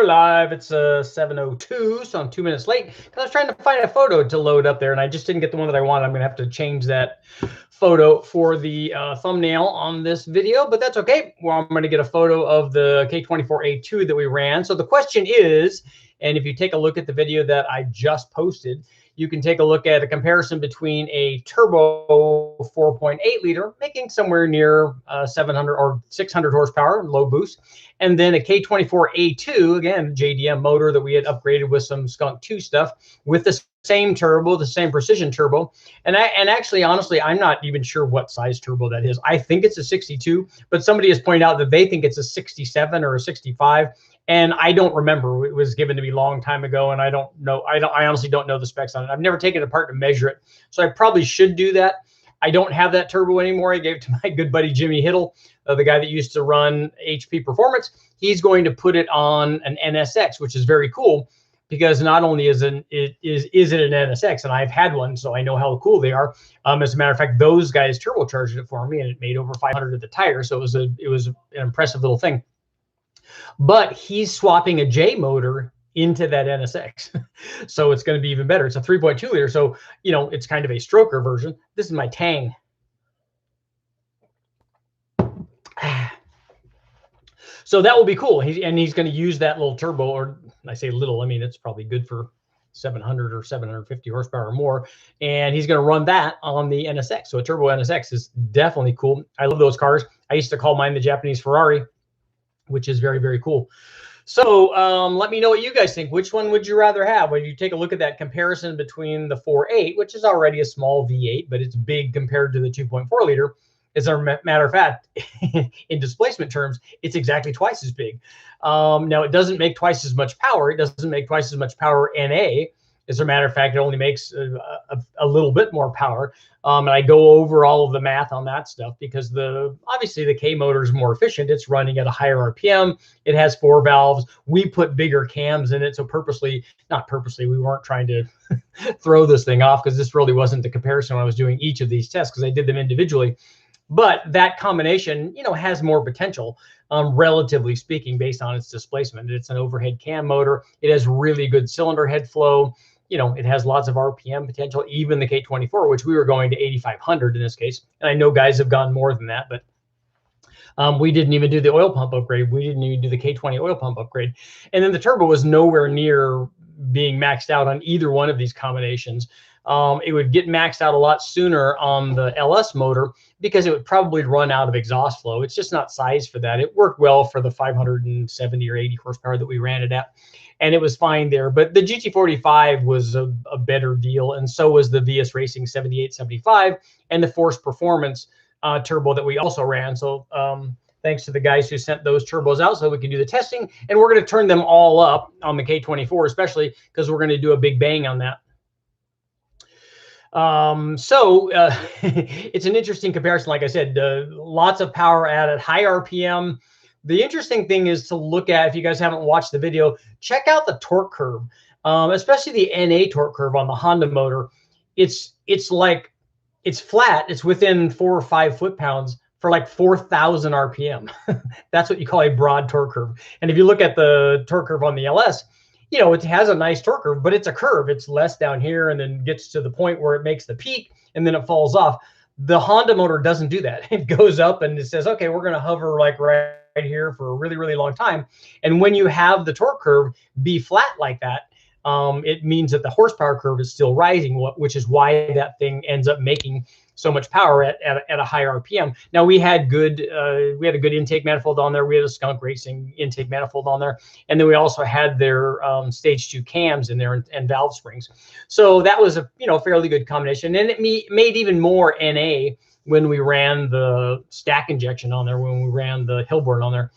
we're live. It's 7:02, so I'm 2 minutes late because I was trying to find a photo to load up there, and I just didn't get the one that I wanted. I'm going to have to change that photo for the thumbnail on this video, but that's okay. Well, I'm going to get a photo of the K24A2 that we ran. So the question is, and if you take a look at the video that I just posted, you can take a look at a comparison between a turbo 4.8 liter, making somewhere near 700 or 600 horsepower, low boost, and then a K24A2, again, JDM motor that we had upgraded with some Skunk 2 stuff with the same turbo, the same precision turbo. And actually, honestly, I'm not even sure what size turbo that is. I think it's a 62, but somebody has pointed out that they think it's a 67 or a 65. And I don't remember. It was given to me a long time ago, and I don't know. I honestly don't know the specs on it. I've never taken it apart to measure it, so I probably should do that. I don't have that turbo anymore. I gave it to my good buddy Jimmy Hiddle, the guy that used to run HP Performance. He's going to put it on an NSX, which is very cool because not only is it an NSX, and I've had one, so I know how cool they are. As a matter of fact, those guys turbocharged it for me, and it made over 500 at the tire, so it was an impressive little thing. But he's swapping a J motor into that NSX. So it's going to be even better. It's a 3.2 liter. So, you know, it's kind of a stroker version. This is my Tang. So that will be cool. He's going to use that little turbo, or I say little, I mean, it's probably good for 700 or 750 horsepower or more. And he's going to run that on the NSX. So a turbo NSX is definitely cool. I love those cars. I used to call mine the Japanese Ferrari, which is very, very cool. So let me know what you guys think. Which one would you rather have? When you take a look at that comparison between the 4.8, which is already a small V8, but it's big compared to the 2.4 liter. As a matter of fact, in displacement terms, it's exactly twice as big. Now, it doesn't make twice as much power. It doesn't make twice as much power NA. As a matter of fact, it only makes a little bit more power. And I go over all of the math on that stuff because obviously the K motor is more efficient. It's running at a higher RPM. It has 4 valves. We put bigger cams in it. So not purposely, we weren't trying to throw this thing off because this really wasn't the comparison when I was doing each of these tests because I did them individually. But that combination, you know, has more potential, relatively speaking, based on its displacement. It's an overhead cam motor. It has really good cylinder head flow. You know, it has lots of RPM potential, even the K24, which we were going to 8,500 in this case. And I know guys have gone more than that, but we didn't even do the oil pump upgrade. We didn't even do the K20 oil pump upgrade. And then the turbo was nowhere near being maxed out on either one of these combinations. It would get maxed out a lot sooner on the LS motor because it would probably run out of exhaust flow. It's just not sized for that. It worked well for the 570 or 80 horsepower that we ran it at, and it was fine there. But the GT45 was a better deal, and so was the VS Racing 7875 and the Force Performance turbo that we also ran. So thanks to the guys who sent those turbos out so we can do the testing, and we're going to turn them all up on the K24, especially because we're going to do a big bang on that. It's an interesting comparison. Like I said, lots of power added, high RPM. The interesting thing is to look at, if you guys haven't watched the video, check out the torque curve, especially the NA torque curve on the Honda motor. It's flat. It's within 4 or 5 foot-pounds for like 4,000 RPM. That's what you call a broad torque curve. And if you look at the torque curve on the LS, you know, it has a nice torque curve, but it's a curve. It's less down here and then gets to the point where it makes the peak and then it falls off. The Honda motor doesn't do that. It goes up and it says, okay, we're going to hover like right here for a really, really long time. And when you have the torque curve be flat like that, it means that the horsepower curve is still rising, which is why that thing ends up making so much power at a high RPM. Now we had a good intake manifold on there. We had a Skunk Racing intake manifold on there, and then we also had their stage 2 cams in there and valve springs. So that was a fairly good combination, and it made even more NA when we ran the stack injection on there, when we ran the Hillborn on there.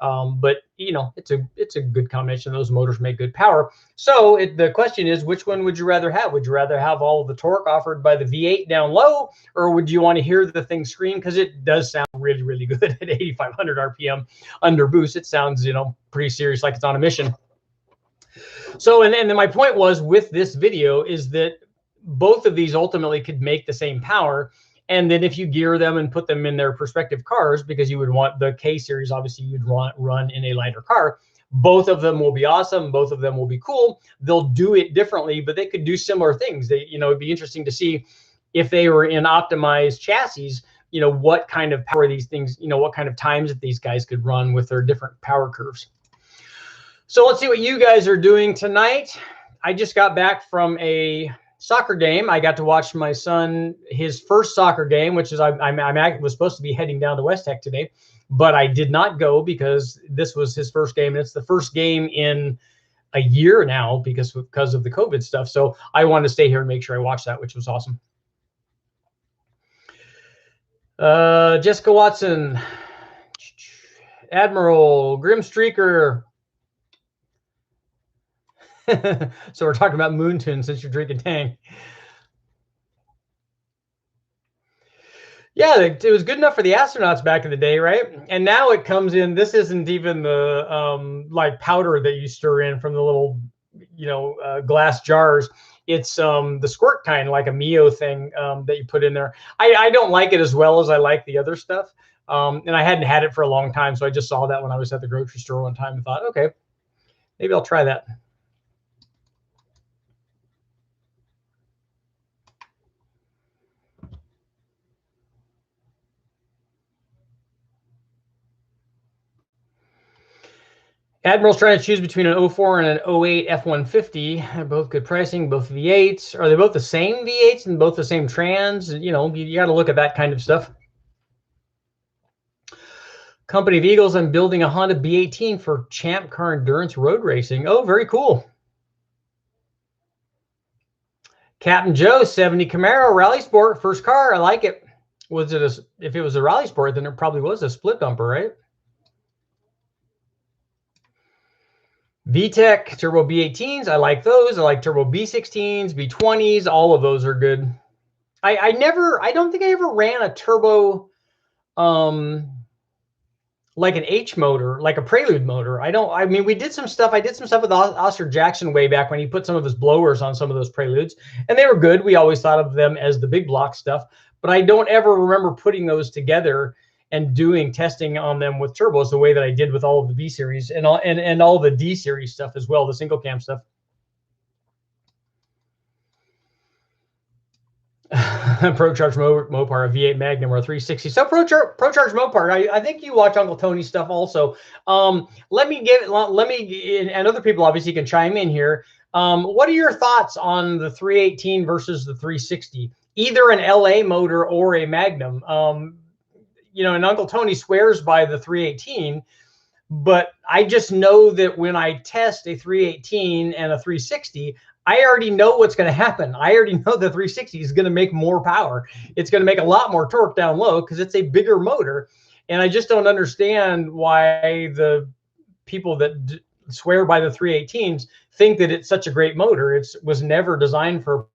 But you know, it's a good combination. Those motors make good power. So the question is, which one would you rather have? Would you rather have all of the torque offered by the V8 down low, or would you want to hear the thing scream? Because it does sound really, really good at 8,500 RPM under boost. It sounds, you know, pretty serious, like it's on a mission. So, and then my point was with this video is that both of these ultimately could make the same power. And then if you gear them and put them in their respective cars, because you would want the K series, obviously you'd run in a lighter car. Both of them will be awesome. Both of them will be cool. They'll do it differently, but they could do similar things. It'd be interesting to see if they were in optimized chassis, what kind of power these things, what kind of times that these guys could run with their different power curves. So let's see what you guys are doing tonight. I just got back from a soccer game. I got to watch my son, his first soccer game, which is I was supposed to be heading down to West Tech today, but I did not go because this was his first game. And it's the first game in a year now because of the COVID stuff. So I wanted to stay here and make sure I watched that, which was awesome. Jessica Watson, Admiral, Grim Streaker. So we're talking about Moon Tune since you're drinking Tang. Yeah, it was good enough for the astronauts back in the day, right? And now it comes in. This isn't even the like powder that you stir in from the little, glass jars. It's the squirt kind, like a Mio thing that you put in there. I don't like it as well as I like the other stuff. And I hadn't had it for a long time, so I just saw that when I was at the grocery store one time and thought, okay, maybe I'll try that. Admiral's trying to choose between an 04 and an 08 F-150. They're both good pricing, both V8s. Are they both the same V8s and both the same trans? You got to look at that kind of stuff. Company of Eagles, I'm building a Honda B18 for Champ Car Endurance Road Racing. Oh, very cool. Captain Joe, 70 Camaro Rally Sport, first car. I like it. If it was a Rally Sport, then it probably was a split bumper, right? VTEC Turbo B18s, I like those. I like Turbo B16s, B20s. All of those are good. I don't think I ever ran a turbo, like an H motor, like a Prelude motor. We did some stuff. I did some stuff with Oscar Jackson way back when he put some of his blowers on some of those Preludes, and they were good. We always thought of them as the big block stuff, but I don't ever remember putting those together and doing testing on them with turbos the way that I did with all of the V series and all the D series stuff as well, the single cam stuff. ProCharge Mopar, a V8 Magnum or a 360. So ProCharge Mopar, I think you watch Uncle Tony's stuff also. Let me and other people obviously can chime in here. What are your thoughts on the 318 versus the 360? Either an LA motor or a Magnum. And Uncle Tony swears by the 318, but I just know that when I test a 318 and a 360, I already know what's going to happen. I already know the 360 is going to make more power. It's going to make a lot more torque down low because it's a bigger motor. And I just don't understand why the people that swear by the 318s think that it's such a great motor. It was never designed for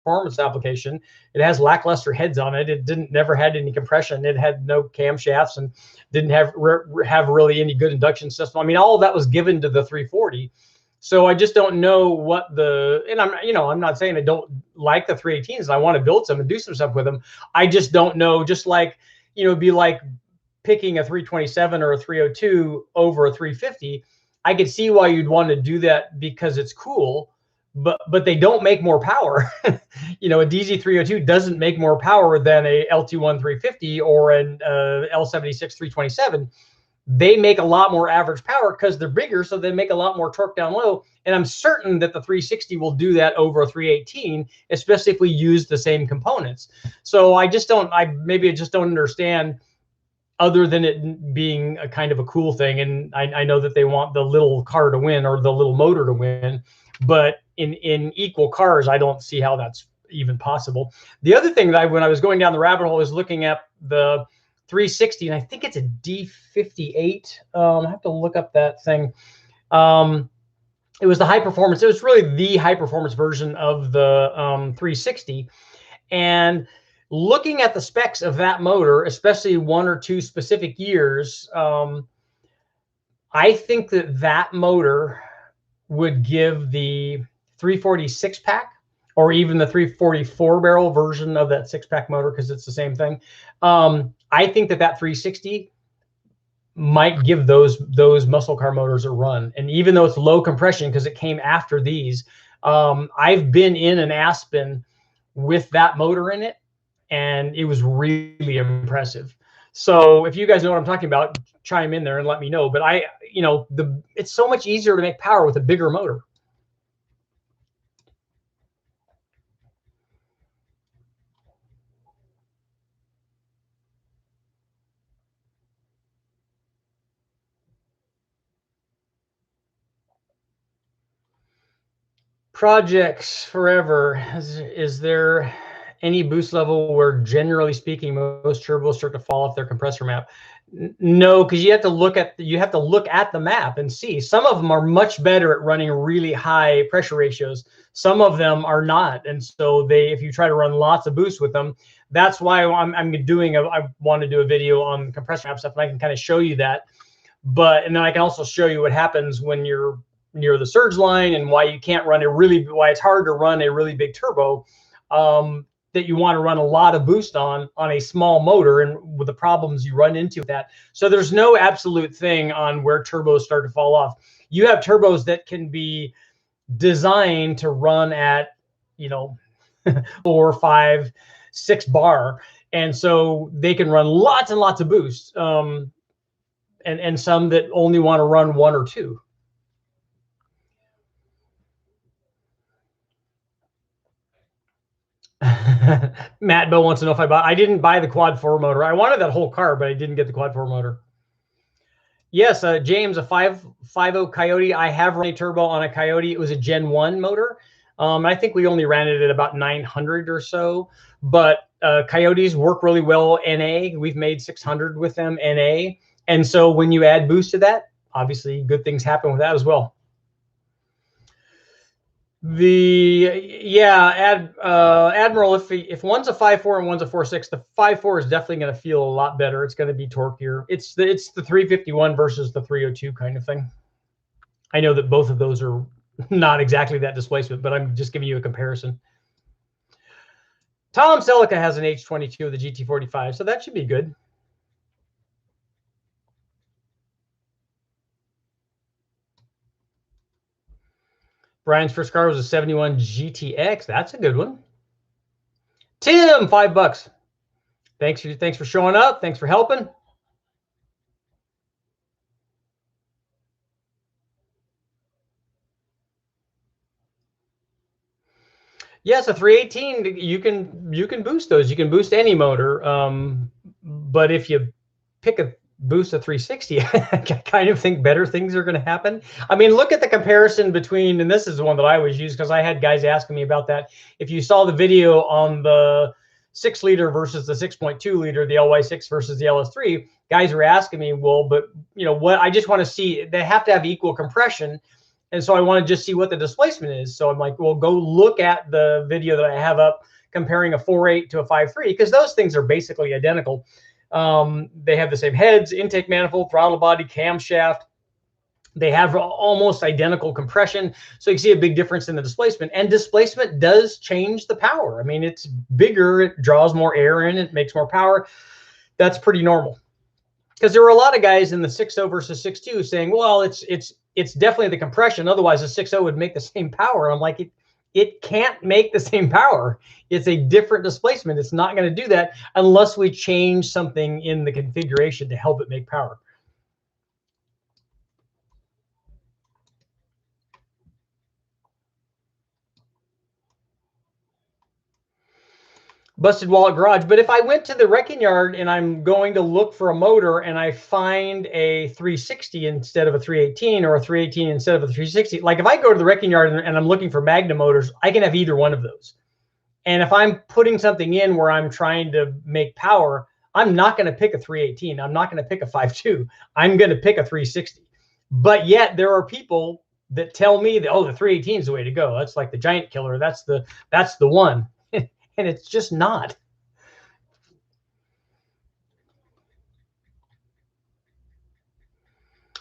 performance application. It has lackluster heads on it. It never had any compression. It had no camshafts and didn't have really any good induction system. All of that was given to the 340. So I just don't know what I'm not saying I don't like the 318s. I want to build some and do some stuff with them. I just don't know, just like, it'd be like picking a 327 or a 302 over a 350. I could see why you'd want to do that because it's cool, but they don't make more power. A DZ302 doesn't make more power than a LT1 350 or an L76 327. They make a lot more average power because they're bigger, so they make a lot more torque down low. And I'm certain that the 360 will do that over a 318, especially if we use the same components. So I just don't understand, other than it being a kind of a cool thing. And I know that they want the little car to win or the little motor to win, but in equal cars, I don't see how that's even possible. The other thing that when I was going down the rabbit hole is looking at the 360, and I think it's a D58. I have to look up that thing. It was the high performance. It was really the high performance version of the 360. And looking at the specs of that motor, especially one or two specific years, I think that motor would give the 340 6-pack or even the 344 barrel version of that 6-pack motor, because it's the same thing. I think that 360 might give those muscle car motors a run. And even though it's low compression because it came after these, I've been in an Aspen with that motor in it, and it was really impressive. So if you guys know what I'm talking about, chime in there and let me know. But it's so much easier to make power with a bigger motor. Projects forever. Is there any boost level where, generally speaking, most turbos start to fall off their compressor map? No, because you have to look at the map and see. Some of them are much better at running really high pressure ratios. Some of them are not, and so if you try to run lots of boosts with them, that's why I want to do a video on compressor map stuff, and I can kind of show you that. And then I can also show you what happens when you're near the surge line, and why you can't run why it's hard to run a really big turbo, that you want to run a lot of boost on a small motor, and with the problems you run into with that. So there's no absolute thing on where turbos start to fall off. You have turbos that can be designed to run at 4, 5, 6 bar, and so they can run lots and lots of boost, and some that only want to run 1 or 2. Matt Bill wants to know if I didn't buy the quad 4 motor. I wanted that whole car, but I didn't get the quad 4 motor. Yes, James, a 5.0 Coyote. I have run a turbo on a Coyote. It was a Gen 1 motor. I think we only ran it at about 900 or so, but Coyotes work really well NA. We've made 600 with them NA. And so when you add boost to that, obviously good things happen with that as well. Admiral, if one's a 5.4 and one's a 4.6, the 5.4 is definitely going to feel a lot better. It's going to be torquier. It's the 351 versus the 302 kind of thing. I know that both of those are not exactly that displacement, but I'm just giving you a comparison. Tom Celica has an H22 of the GT45, so that should be good. Brian's first car was a 71 GTX. That's a good one. Tim, $5. Thanks for showing up. Thanks for helping. Yes, a 318. You can boost those. You can boost any motor. But if you pick a boost a 360, I kind of think better things are going to happen. I mean, look at the comparison between, and this is the one that I always use because I had guys asking me about that. If you saw the video on the 6 liter versus the 6.2 liter, the LY6 versus the LS3, guys were asking me, well, but what? I just want to see, they have to have equal compression. And so I want to just see what the displacement is. So I'm like, well, go look at the video that I have up comparing a 4.8 to a 5.3, because those things are basically identical. They have the same heads, intake manifold, throttle body, camshaft. They have almost identical compression. So you can see a big difference in the displacement. And displacement does change the power. I mean, it's bigger, it draws more air in, it makes more power. That's pretty normal. Because there were a lot of guys in the 6.0 versus 6.2 saying, well, it's definitely the compression. Otherwise, a 6.0 would make the same power. I'm like, it can't make the same power. It's a different displacement. It's not going to do that unless we change something in the configuration to help it make power. Busted wallet garage. But if I went to the wrecking yard and I'm going to look for a motor and I find a 360 instead of a 318, or a 318 instead of a 360, like if I go to the wrecking yard and I'm looking for Magna motors, I can have either one of those. And if I'm putting something in where I'm trying to make power, I'm not going to pick a 318. I'm not going to pick a 5.2. I'm going to pick a 360. But yet there are people that tell me that, oh, the 318 is the way to go. That's like the giant killer. That's the one. And it's just not.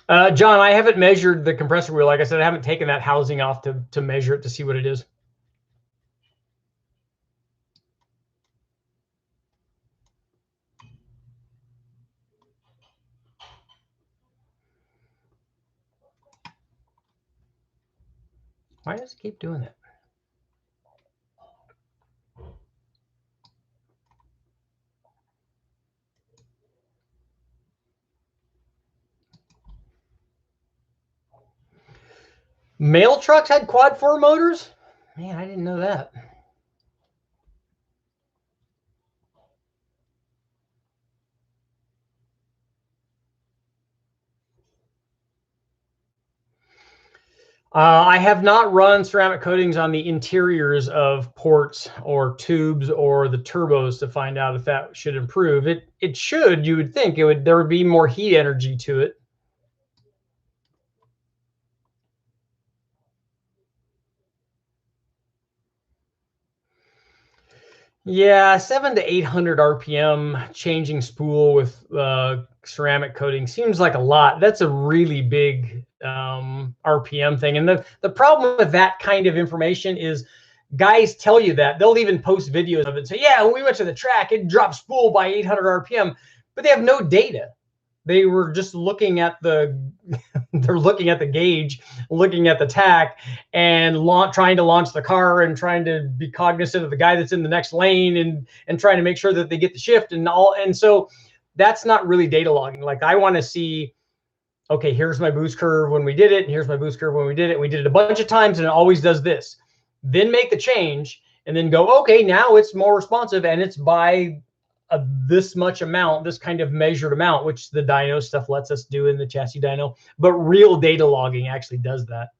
John, I haven't measured the compressor wheel. Like I said, I haven't taken that housing off to measure it to see what it is. Why does it keep doing that? Mail trucks had quad 4 motors? Man, I didn't know that. I have not run ceramic coatings on the interiors of ports or tubes or the turbos to find out if that should improve. It should. You would think there would be more heat energy to it. Yeah, 700 to 800 RPM changing spool with ceramic coating seems like a lot. That's a really big RPM thing. And the problem with that kind of information is guys tell you that. They'll even post videos of it and say, yeah, when we went to the track, it dropped spool by 800 RPM, but they have no data. They were just looking at the they're looking at the gauge, looking at the tack, and trying to launch the car and trying to be cognizant of the guy that's in the next lane and trying to make sure that they get the shift and all. And so that's not really data logging. Like I want to see, okay, here's my boost curve when we did it, and here's my boost curve when we did it. We did it a bunch of times and it always does this. Then make the change and then go, okay, now it's more responsive and it's by this much amount, this kind of measured amount, which the dyno stuff lets us do in the chassis dyno, but real data logging actually does that.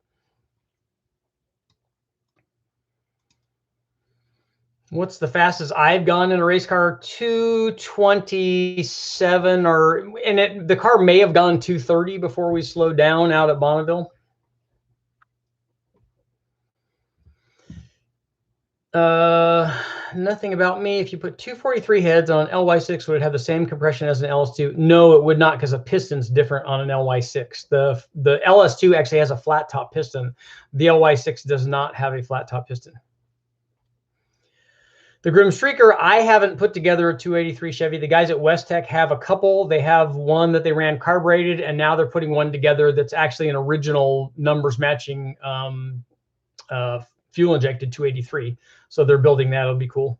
What's the fastest I've gone in a race car? 227, and the car may have gone 230 before we slowed down out at Bonneville. Nothing about me. If you put 243 heads on an LY6, would it have the same compression as an LS2? No, it would not, because the piston's different on an LY6. The LS2 actually has a flat top piston. The LY6 does not have a flat top piston. The Grim Streaker, I haven't put together a 283 Chevy. The guys at West Tech have a couple. They have one that they ran carbureted, and now they're putting one together that's actually an original numbers matching fuel injected 283. So they're building that. It'll be cool.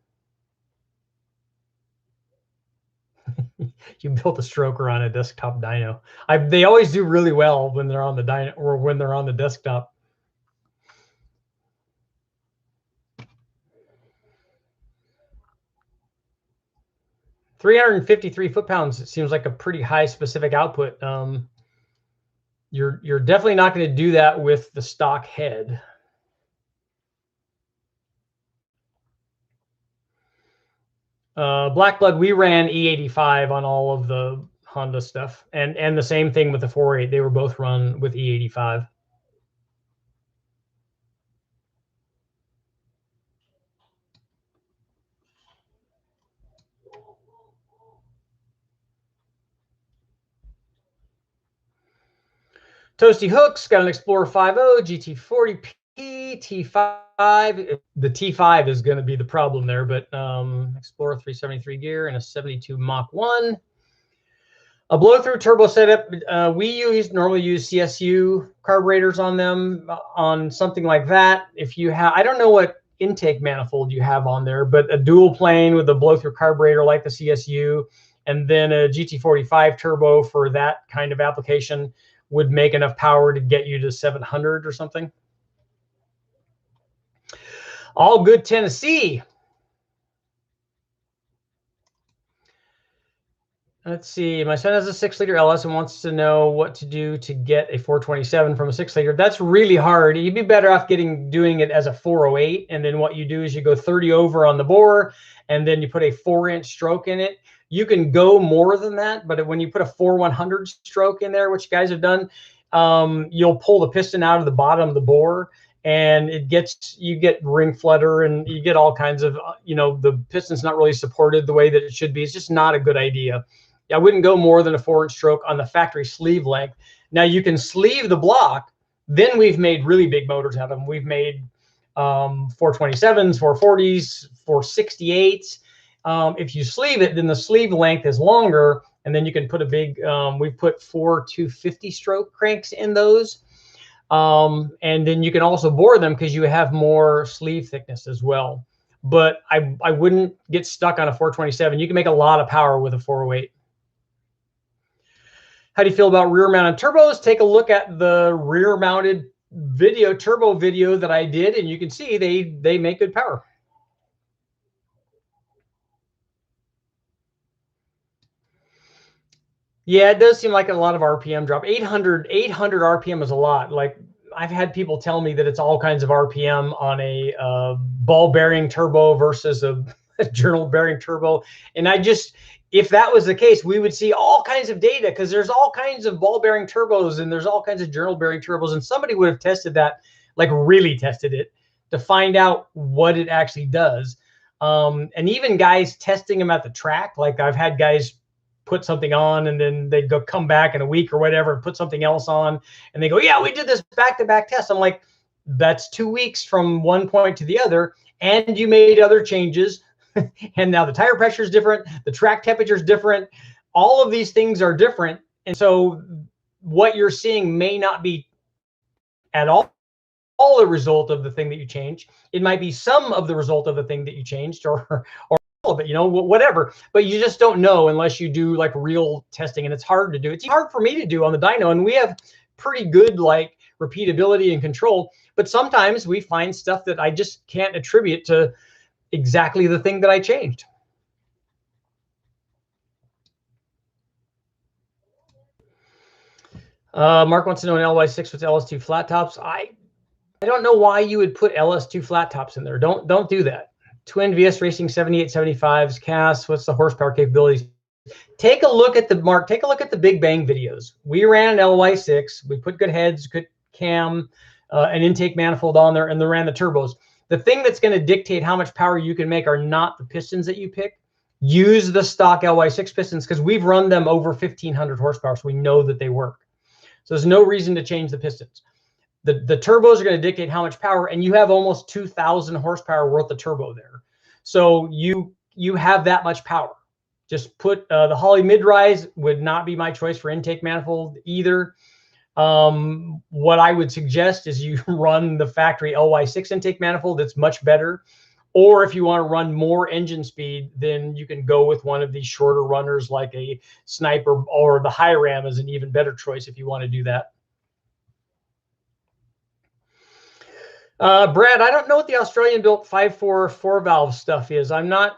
You built a stroker on a desktop dyno. They always do really well when they're on the dyno or when they're on the desktop. $353 foot-pounds. It seems like a pretty high specific output. You're definitely not going to do that with the stock head. Black Blood, we ran E85 on all of the Honda stuff, and the same thing with the 4.8. They were both run with E85. Toasty Hooks got an Explorer 5.0, GT40P, T5. The T5 is going to be the problem there, but Explorer 373 gear and a 72 Mach 1. A blow-through turbo setup. We normally use CSU carburetors on them, on something like that. If you have, I don't know what intake manifold you have on there, but a dual plane with a blow-through carburetor like the CSU, and then a GT45 turbo for that kind of application would make enough power to get you to 700 or something. All good, Tennessee. Let's see. My son has a 6-liter LS and wants to know what to do to get a 427 from a 6-liter. That's really hard. You'd be better off doing it as a 408. And then what you do is you go 30 over on the bore, and then you put a 4-inch stroke in it. You can go more than that, but when you put a 4/100 stroke in there, which guys have done, you'll pull the piston out of the bottom of the bore, and you get ring flutter, and you get all kinds of, the piston's not really supported the way that it should be. It's just not a good idea. I wouldn't go more than a 4-inch stroke on the factory sleeve length. Now you can sleeve the block. Then we've made really big motors out of them. We've made 427s, 440s, 468s. If you sleeve it, then the sleeve length is longer, and then you can put a big, we put 4 250 stroke cranks in those. And then you can also bore them because you have more sleeve thickness as well. But I wouldn't get stuck on a 427. You can make a lot of power with a 408. How do you feel about rear mounted turbos? Take a look at the rear mounted turbo video that I did, and you can see they make good power. Yeah, it does seem like a lot of RPM drop. 800 RPM is a lot. Like, I've had people tell me that it's all kinds of RPM on a ball bearing turbo versus a journal bearing turbo. And if that was the case, we would see all kinds of data, because there's all kinds of ball bearing turbos and there's all kinds of journal bearing turbos. And somebody would have tested that, like really tested it, to find out what it actually does. And even guys testing them at the track, like I've had guys put something on and then they'd come back in a week or whatever and put something else on, and they go, yeah, we did this back-to-back test. I'm like, that's 2 weeks from one point to the other, and you made other changes. And now the tire pressure is different, the track temperature is different, all of these things are different. And so what you're seeing may not be at all a result of the thing that you changed. It might be some of the result of the thing that you changed, or all of it, whatever. But you just don't know unless you do like real testing, and it's hard to do. It's hard for me to do on the dyno, and we have pretty good like repeatability and control. But sometimes we find stuff that I just can't attribute to exactly the thing that I changed. Mark wants to know an LY6 with LS2 flat tops. I don't know why you would put LS2 flat tops in there. Don't do that. Twin VS Racing 7875s, CAS. What's the horsepower capabilities? Take a look at the Big Bang videos. We ran an LY6. We put good heads, good cam, an intake manifold on there, and they ran the turbos. The thing that's going to dictate how much power you can make are not the pistons that you pick. Use the stock LY6 pistons, because we've run them over 1,500 horsepower, so we know that they work. So there's no reason to change the pistons. The turbos are going to dictate how much power, and you have almost 2,000 horsepower worth of turbo there. So you have that much power. Just put the Holley mid-rise would not be my choice for intake manifold either. What I would suggest is you run the factory LY6 intake manifold. That's much better. Or if you want to run more engine speed, then you can go with one of these shorter runners like a Sniper, or the Hiram is an even better choice if you want to do that. Brad, I don't know what the Australian built 5.4 4-valve stuff is. I'm not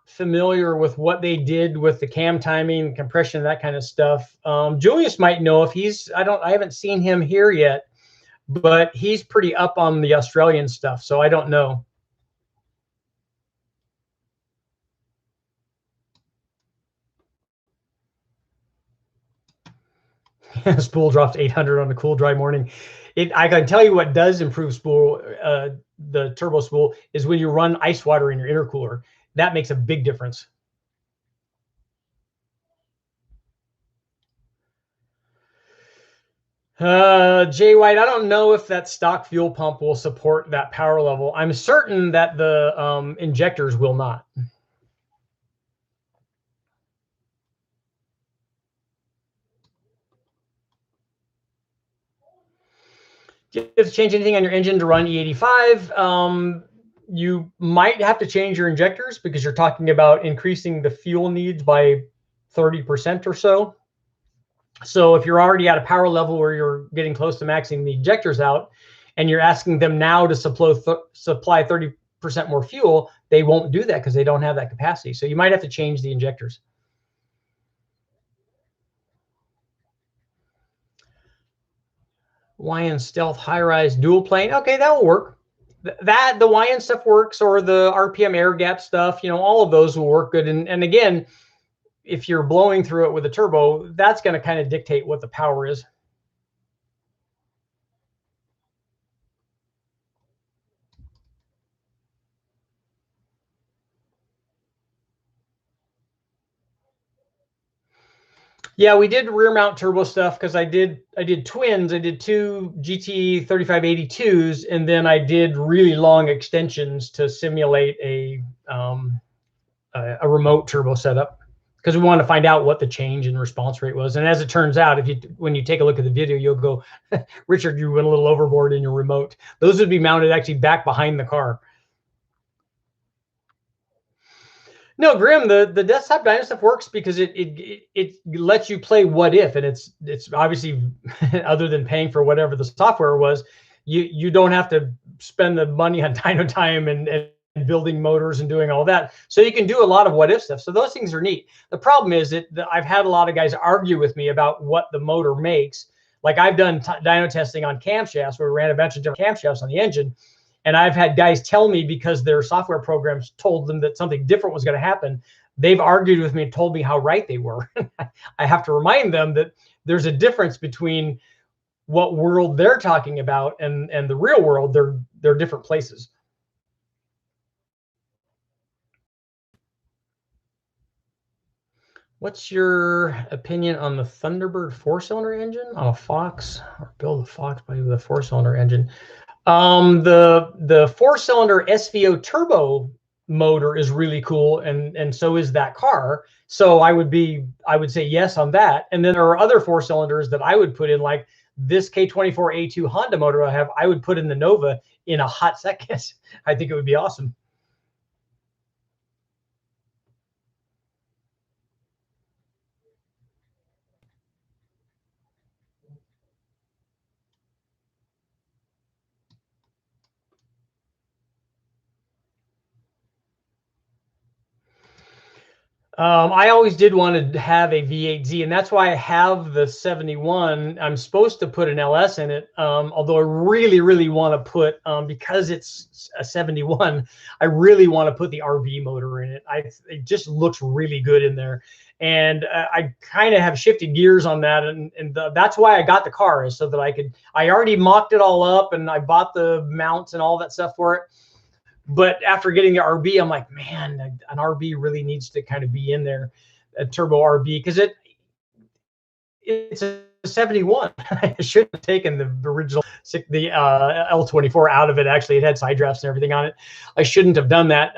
familiar with what they did with the cam timing, compression, that kind of stuff. Julius might know if I haven't seen him here yet, but he's pretty up on the Australian stuff, so I don't know. Spool drops 800 on a cool, dry morning. I can tell you what does improve spool, the turbo spool, is when you run ice water in your intercooler. That makes a big difference. Jay White, I don't know if that stock fuel pump will support that power level. I'm certain that the injectors will not. Do you have to change anything on your engine to run E85? You might have to change your injectors, because you're talking about increasing the fuel needs by 30% or so. So if you're already at a power level where you're getting close to maxing the injectors out, and you're asking them now to supply 30% more fuel, they won't do that because they don't have that capacity. So you might have to change the injectors. Wyand Stealth high-rise dual plane. Okay, that will work. The Wyand stuff works, or the RPM air gap stuff, all of those will work good. And again, if you're blowing through it with a turbo, that's going to kind of dictate what the power is. Yeah, we did rear mount turbo stuff, because I did twins. I did 2 GT 3582s, and then I did really long extensions to simulate a remote turbo setup. because we want to find out what the change in response rate was. And as it turns out, when you take a look at the video, you'll go, Richard, you went a little overboard in your remote. Those would be mounted actually back behind the car. No, Grim, the desktop Dyno stuff works because it lets you play what if, and it's obviously other than paying for whatever the software was, you don't have to spend the money on Dyno time and building motors and doing all that. So you can do a lot of what if stuff. So those things are neat. The problem is that I've had a lot of guys argue with me about what the motor makes. Like I've done dyno testing on camshafts where we ran a bunch of different camshafts on the engine. And I've had guys tell me because their software programs told them that something different was going to happen. They've argued with me and told me how right they were. I have to remind them that there's a difference between what world they're talking about and the real world. They're different places. What's your opinion on the Thunderbird 4-cylinder engine on a Fox, or build a Fox by the 4-cylinder engine? The 4-cylinder SVO turbo motor is really cool, and so is that car. So I would say yes on that. And then there are other 4-cylinders that I would put in, like this K24A2 Honda motor I would put in the Nova in a hot second. I think it would be awesome. I always did want to have a V8Z, and that's why I have the 71. I'm supposed to put an LS in it, although I really, really want to put, because it's a 71, I really want to put the RB motor in it. It just looks really good in there. And I kind of have shifted gears on that, and that's why I got the car, is so that I already mocked it all up, and I bought the mounts and all that stuff for it. But after getting the RB, I'm like, man, an RB really needs to kind of be in there, a turbo RB, because it's a 71. I shouldn't have taken the original, the L24 out of it. Actually, it had side drafts and everything on it. I shouldn't have done that.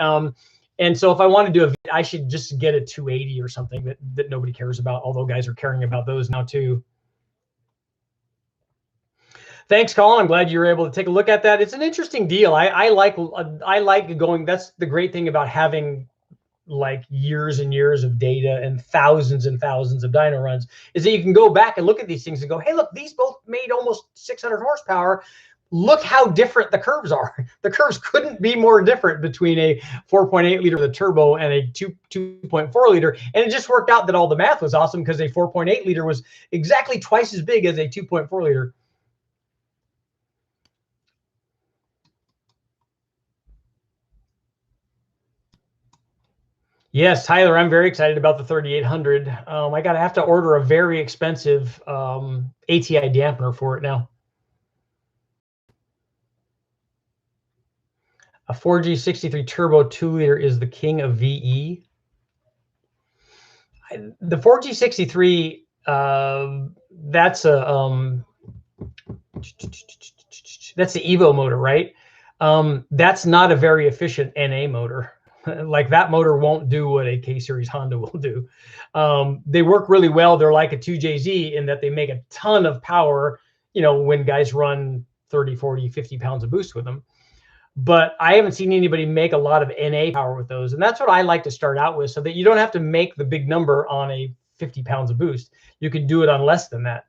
And so if I want to do I should just get a 280 or something that nobody cares about, although guys are caring about those now too. Thanks, Colin. I'm glad you were able to take a look at that. It's an interesting deal. I like going. That's the great thing about having like years and years of data and thousands of dyno runs, is that you can go back and look at these things and go, hey, look, these both made almost 600 horsepower. Look how different the curves are. The curves couldn't be more different between a 4.8 liter with a turbo and a 2.4 liter. And it just worked out that all the math was awesome because a 4.8 liter was exactly twice as big as a 2.4 liter. Yes, Tyler, I'm very excited about the 3800. I have to order a very expensive ATI dampener for it now. A 4G63 turbo 2-liter is the king of VE. The 4G63, that's the Evo motor, right? That's not a very efficient NA motor. Like that motor won't do what a K-Series Honda will do. They work really well. They're like a 2JZ in that they make a ton of power, when guys run 30, 40, 50 pounds of boost with them. But I haven't seen anybody make a lot of NA power with those. And that's what I like to start out with, so that you don't have to make the big number on a 50 pounds of boost. You can do it on less than that.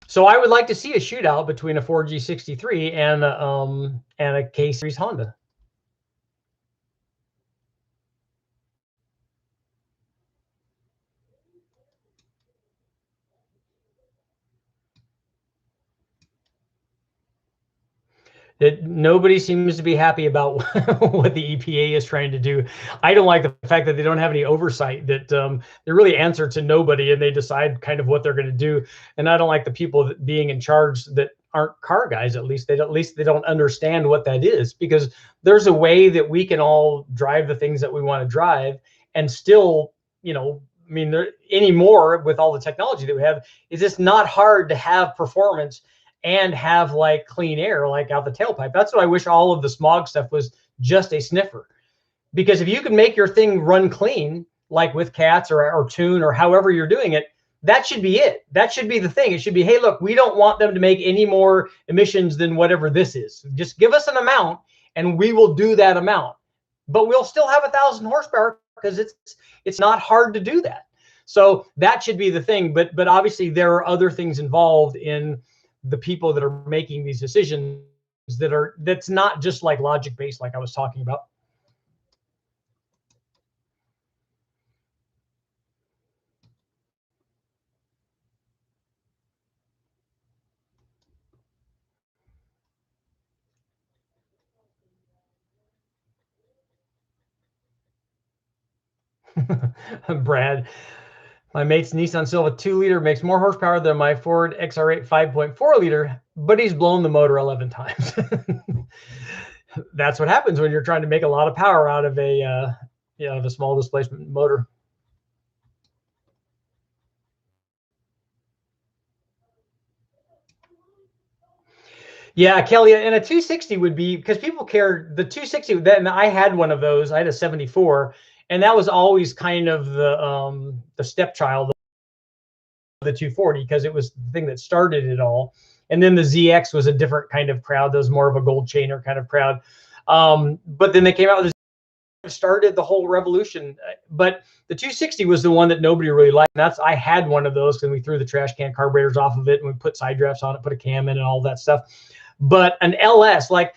So I would like to see a shootout between a 4G63 and a K-Series Honda. That nobody seems to be happy about what the EPA is trying to do. I don't like the fact that they don't have any oversight, that they really answer to nobody and they decide kind of what they're going to do. And I don't like the people being in charge that aren't car guys. At least they don't understand what that is, because there's a way that we can all drive the things that we want to drive and still, anymore with all the technology that we have, is it's not hard to have performance and have like clean air, like out the tailpipe. That's what I wish all of the smog stuff was, just a sniffer. Because if you can make your thing run clean, like with cats or tune or however you're doing it, that should be it. That should be the thing. It should be, hey, look, we don't want them to make any more emissions than whatever this is. Just give us an amount and we will do that amount. But we'll still have 1,000 horsepower because it's not hard to do that. So that should be the thing. But obviously there are other things involved in the people that are making these decisions that's not just like logic based, like I was talking about. Brad, my mate's Nissan Silva 2-liter makes more horsepower than my Ford XR8 5.4-liter, but he's blown the motor 11 times. That's what happens when you're trying to make a lot of power out of a small displacement motor. Yeah, Kelly, and a 260 would be, because people care, the 260, then I had one of those. I had a 74, and that was always kind of the stepchild of the 240, because it was the thing that started it all. And then the ZX was a different kind of crowd. That was more of a gold chainer kind of crowd. But then they came out with started the whole revolution. But the 260 was the one that nobody really liked. And I had one of those, and we threw the trash can carburetors off of it and we put side drafts on it, put a cam in and all that stuff. But an LS, like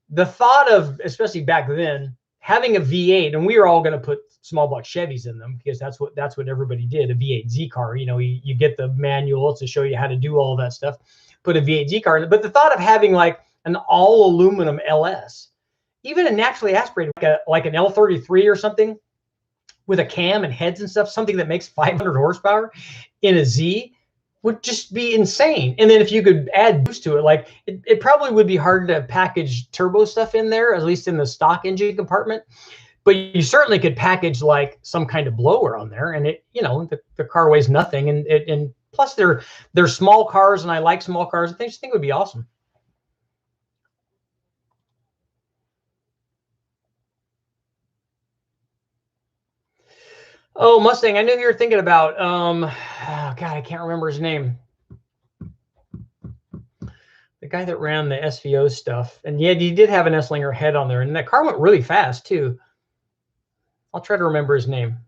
the thought of, especially back then, having a V8, and we were all going to put small block Chevys in them because that's what everybody did, a V8 Z car. You know, you get the manual to show you how to do all that stuff, put a V8 Z car in it. But the thought of having like an all aluminum LS, even a naturally aspirated, like an L33 or something with a cam and heads and stuff, something that makes 500 horsepower in a Z, would just be insane. And then if you could add boost to it, like it probably would be hard to package turbo stuff in there, at least in the stock engine compartment. But you certainly could package like some kind of blower on there, and it, you know, the car weighs nothing, and plus they're small cars, and I like small cars. I just think it would be awesome. Oh, Mustang, I knew you were thinking about. Oh, God, I can't remember his name. The guy that ran the SVO stuff. And yeah, he did have an Esslinger head on there. And that car went really fast, too. I'll try to remember his name.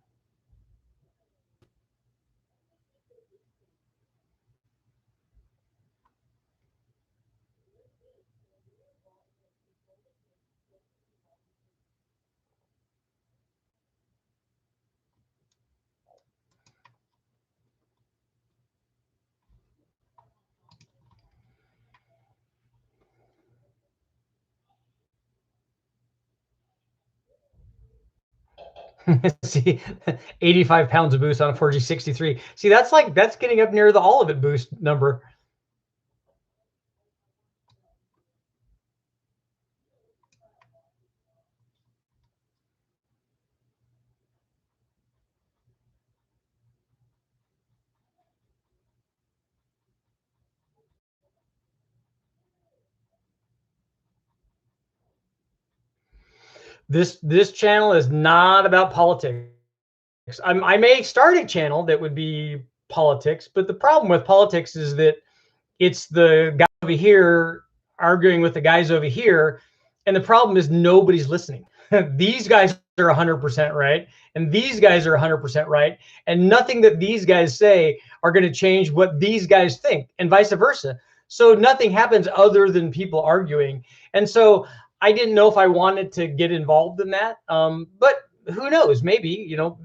See, 85 pounds of boost on a 4G63. See, that's getting up near the all of it boost number. This channel is not about politics. I may start a channel that would be politics, but the problem with politics is that it's the guy over here arguing with the guys over here, and the problem is nobody's listening. These guys are 100% right, and these guys are 100% right, and nothing that these guys say are going to change what these guys think, and vice versa. So nothing happens other than people arguing. And so I didn't know if I wanted to get involved in that, but who knows? Maybe, you know,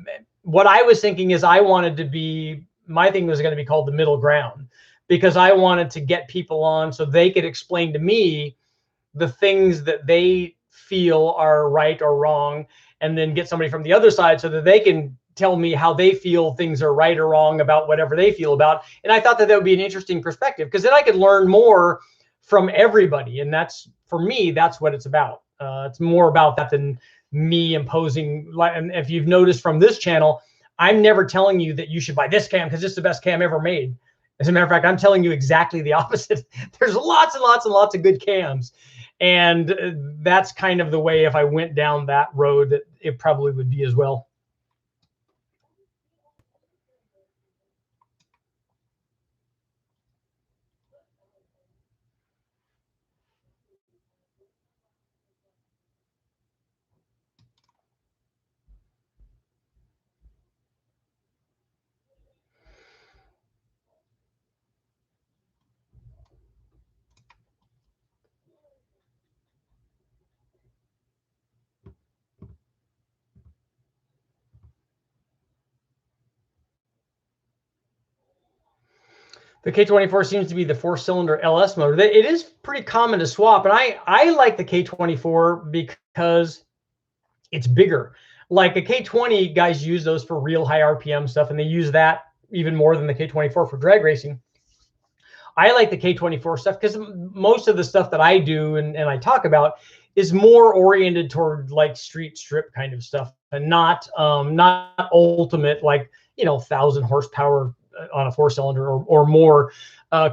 what I was thinking is I wanted to be, my thing was going to be called the middle ground, because I wanted to get people on so they could explain to me the things that they feel are right or wrong, and then get somebody from the other side so that they can tell me how they feel things are right or wrong about whatever they feel about. And I thought that would be an interesting perspective, because then I could learn more from everybody. And that's, for me, that's what it's about. It's more about that than me imposing. And if you've noticed from this channel, I'm never telling you that you should buy this cam because it's the best cam ever made. As a matter of fact, I'm telling you exactly the opposite. There's lots and lots and lots of good cams. And that's kind of the way, if I went down that road, that it probably would be as well. The K24 seems to be the 4-cylinder LS motor. It is pretty common to swap, and I like the K24 because it's bigger. Like the K20 guys use those for real high RPM stuff, and they use that even more than the K24 for drag racing. I like the K24 stuff because most of the stuff that I do and I talk about is more oriented toward like street strip kind of stuff, and not ultimate, like, 1,000 horsepower on a 4-cylinder or more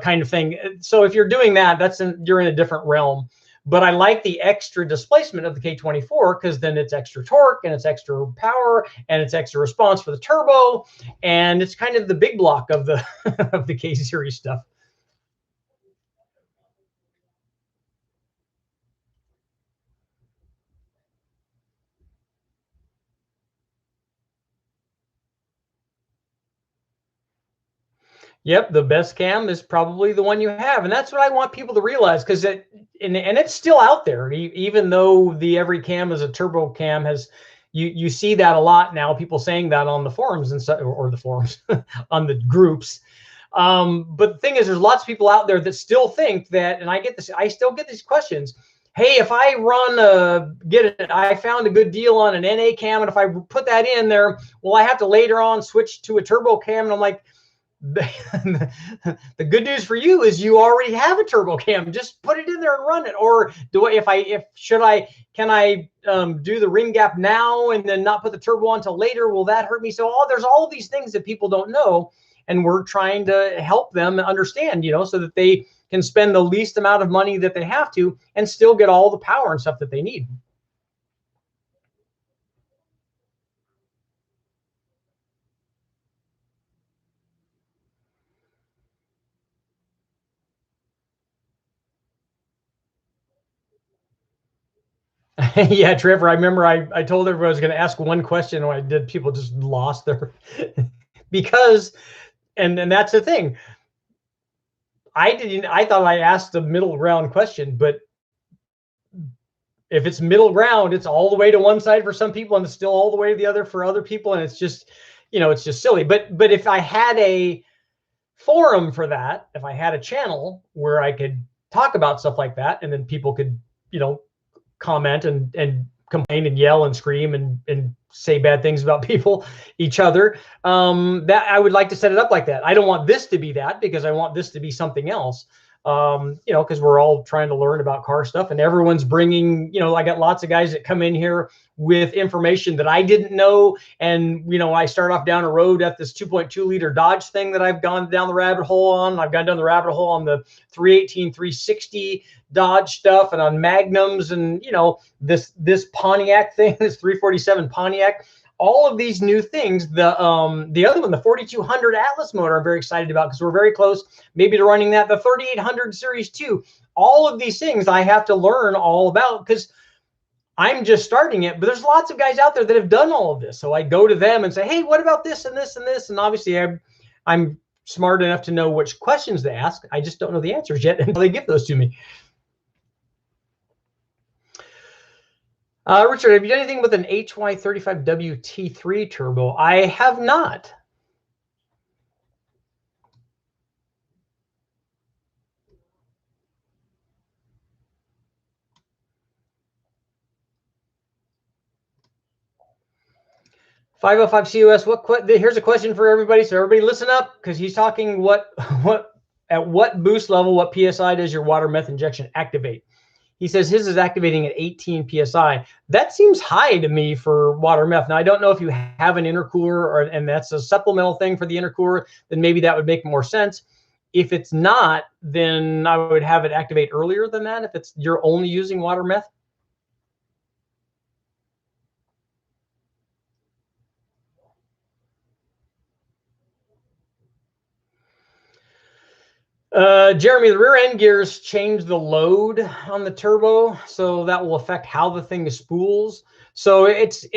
kind of thing. So if you're doing that, you're in a different realm. But I like the extra displacement of the K24 because then it's extra torque and it's extra power and it's extra response for the turbo, and it's kind of the big block of the of the K series stuff. Yep, the best cam is probably the one you have, and that's what I want people to realize, because and it's still out there. Even though the every cam is a turbo cam, you see that a lot now. People saying that on the forums and stuff, or the forums on the groups. But the thing is, there's lots of people out there that still think that, and I still get these questions. Hey, if I I found a good deal on an NA cam, and if I put that in there, will I have to later on switch to a turbo cam? And I'm like, the good news for you is you already have a turbo cam. Just put it in there and run it. Or can I do the ring gap now and then not put the turbo on until later? Will that hurt me? So there's all these things that people don't know, and we're trying to help them understand, so that they can spend the least amount of money that they have to and still get all the power and stuff that they need. Yeah, Trevor, I remember I told everybody I was going to ask one question, and I did. People just lost their because, and that's the thing. I thought I asked a middle ground question, but if it's middle ground, it's all the way to one side for some people and it's still all the way to the other for other people. And it's just, it's just silly. But if I had a forum for that, if I had a channel where I could talk about stuff like that, and then people could, comment and complain and yell and scream and say bad things about each other, that I would like to set it up like that. I don't want this to be that, because I want this to be something else. Because we're all trying to learn about car stuff, and everyone's bringing, I got lots of guys that come in here with information that I didn't know. And, I start off down a road at this 2.2 liter Dodge thing that I've gone down the rabbit hole on. I've gone down the rabbit hole on the 318, 360 Dodge stuff, and on Magnums, and, this Pontiac thing, this 347 Pontiac. All of these new things, the other one, the 4200 Atlas motor, I'm very excited about, because we're very close maybe to running that. The 3800 Series 2, all of these things I have to learn all about, because I'm just starting it. But there's lots of guys out there that have done all of this. So I go to them and say, hey, what about this and this and this? And obviously I'm smart enough to know which questions they ask. I just don't know the answers yet until they give those to me. Richard, have you done anything with an HY35W T3 turbo? I have not. .505 COS. Here's a question for everybody. So everybody listen up, because he's talking at what boost level, what PSI does your water meth injection activate? He says his is activating at 18 PSI. That seems high to me for water meth. Now, I don't know if you have an intercooler, and that's a supplemental thing for the intercooler, then maybe that would make more sense. If it's not, then I would have it activate earlier than that if you're only using water meth. Jeremy, the rear end gears change the load on the turbo, so that will affect how the thing spools. So it's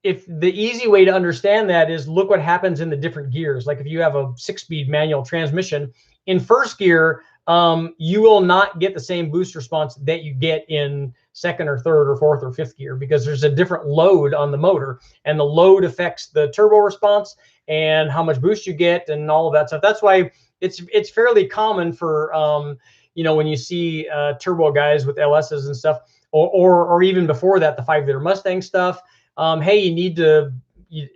if the easy way to understand that is look what happens in the different gears. Like if you have a 6-speed manual transmission, in first gear, you will not get the same boost response that you get in second or third or fourth or fifth gear because there's a different load on the motor, and the load affects the turbo response and how much boost you get and all of that stuff. That's why it's fairly common for when you see turbo guys with LSs and stuff, or even before that, the 5-liter Mustang stuff. Hey, you need to.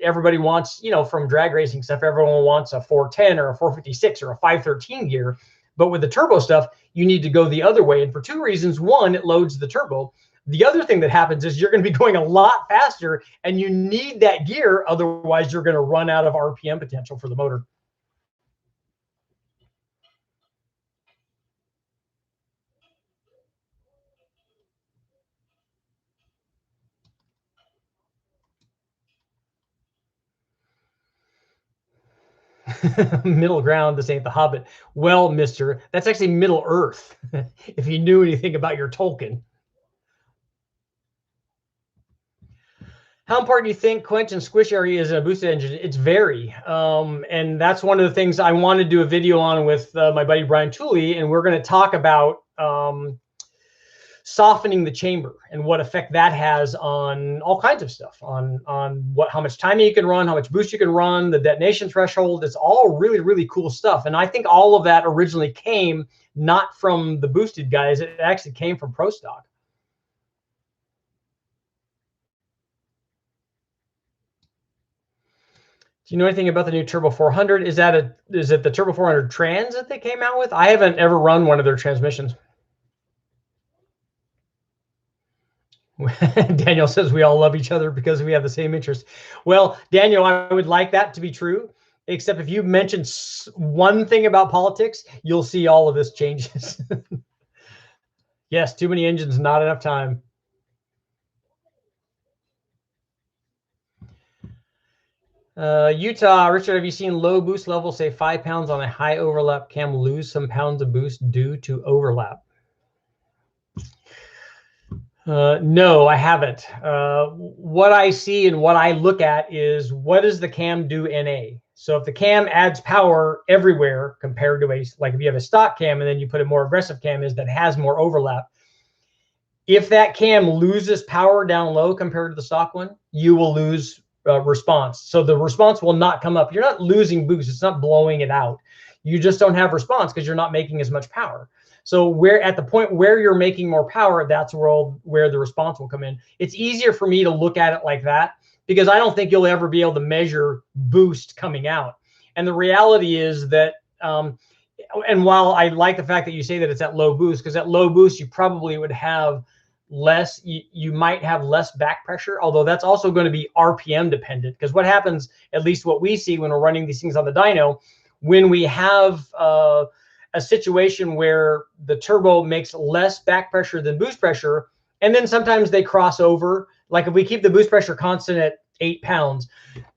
Everybody wants, from drag racing stuff, everyone wants a 410 or a 456 or a 513 gear. But with the turbo stuff, you need to go the other way. And for two reasons. One, it loads the turbo. The other thing that happens is you're going to be going a lot faster and you need that gear. Otherwise, you're going to run out of RPM potential for the motor. Middle ground, this ain't the Hobbit. Well, mister, that's actually Middle Earth, if you knew anything about your Tolkien. How important do you think quench and squish area is in a boosted engine? It's very. And that's one of the things I want to do a video on with my buddy Brian Tooley, and we're going to talk about softening the chamber and what effect that has on all kinds of stuff, on how much timing you can run, how much boost you can run, the detonation threshold. It's all really, really cool stuff. And I think all of that originally came not from the boosted guys. It actually came from Pro Stock. Do you know anything about the new Turbo 400? Is it the Turbo 400 Trans that they came out with? I haven't ever run one of their transmissions. Daniel says we all love each other because we have the same interest. Well, Daniel, I would like that to be true, except if you mention one thing about politics, you'll see all of this changes. Yes, too many engines, not enough time. Utah, Richard, have you seen low boost level, say 5 pounds on a high overlap cam, lose some pounds of boost due to overlap? No, I haven't. What I see and what I look at is what does the cam do NA? So if the cam adds power everywhere compared to like if you have a stock cam and then you put a more aggressive cam that has more overlap, if that cam loses power down low compared to the stock one, you will lose response. So the response will not come up. You're not losing boost. It's not blowing it out. You just don't have response because you're not making as much power. So where at the point where you're making more power, that's where the response will come in. It's easier for me to look at it like that because I don't think you'll ever be able to measure boost coming out. And the reality is that, and while I like the fact that you say that it's at low boost, because at low boost, you probably would have less, you might have less back pressure, although that's also going to be RPM dependent. Because what happens, at least what we see when we're running these things on the dyno, when we have a situation where the turbo makes less back pressure than boost pressure, and then sometimes they cross over. Like if we keep the boost pressure constant at 8 pounds,